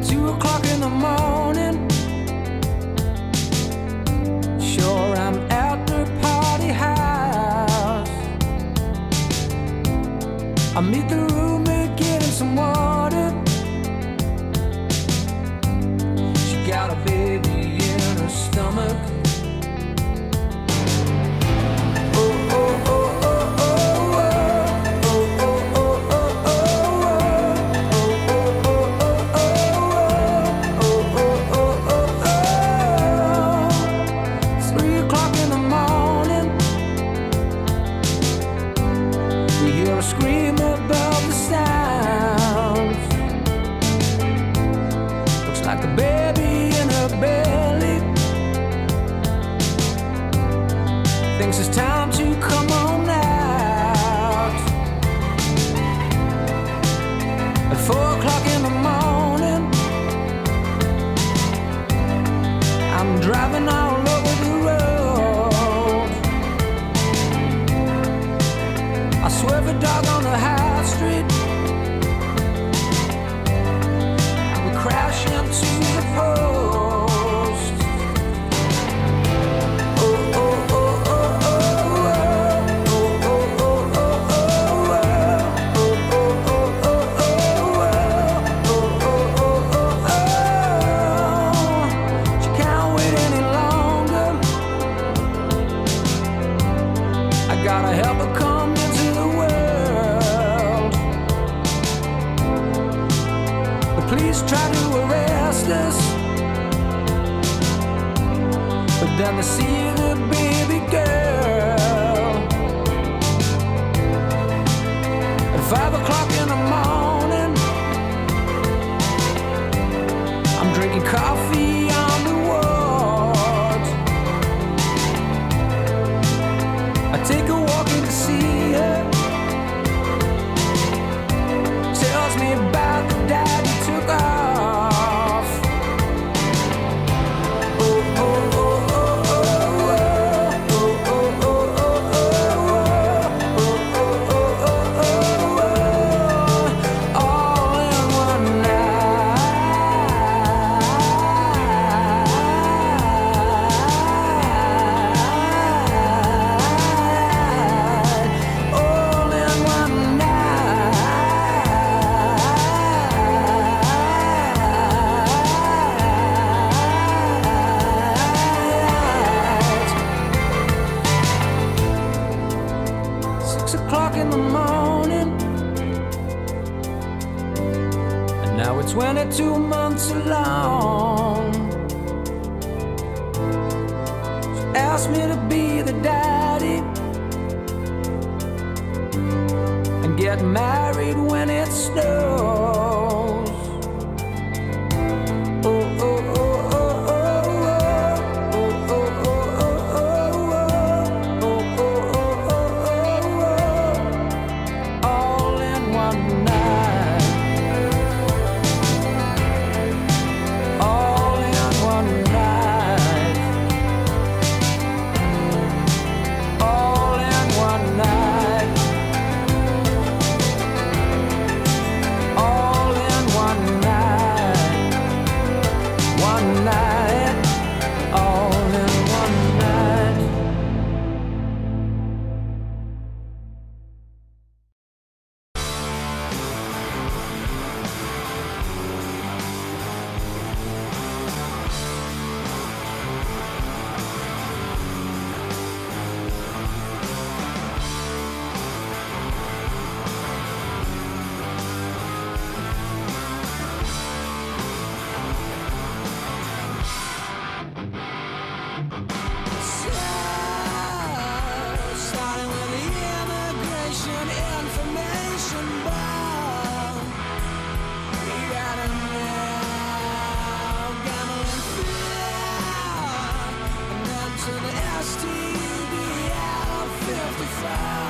2 o'clock in the morning. Sure, I'm at the party house. I meet the roommate getting some water. She got a baby in her stomach. Scream above the sounds. Looks like the baby in her belly thinks it's time to come on out. At 4 o'clock in the morning, I'm driving all over the road. I swerve a dog on the high street. We crash into the post. Oh, oh, oh, oh, oh, oh, oh, oh, oh, oh, oh, oh. She can't wait any longer. I gotta help her come into the world. The police try to arrest us, but then they see the baby girl. At 5 o'clock in the morning, I'm drinking coffee on the ward. I take a walk in to see her. Tells me about the dad who took off. Oh, oh, oh, oh, oh, oh, oh, oh, oh, oh, oh, all in one night. All in one night. 6 o'clock in the morning, and now we're 22 months along. She asked me to be the daddy and get married when it snows. Oh, oh, oh, oh, oh, oh, oh, oh, oh, oh, oh, oh, all in one night. All in one night. All in one night. All in one night. One night. All in one night. Starting with the immigration information bomb. We gotta know gambling fear, and then to the STD out of 55.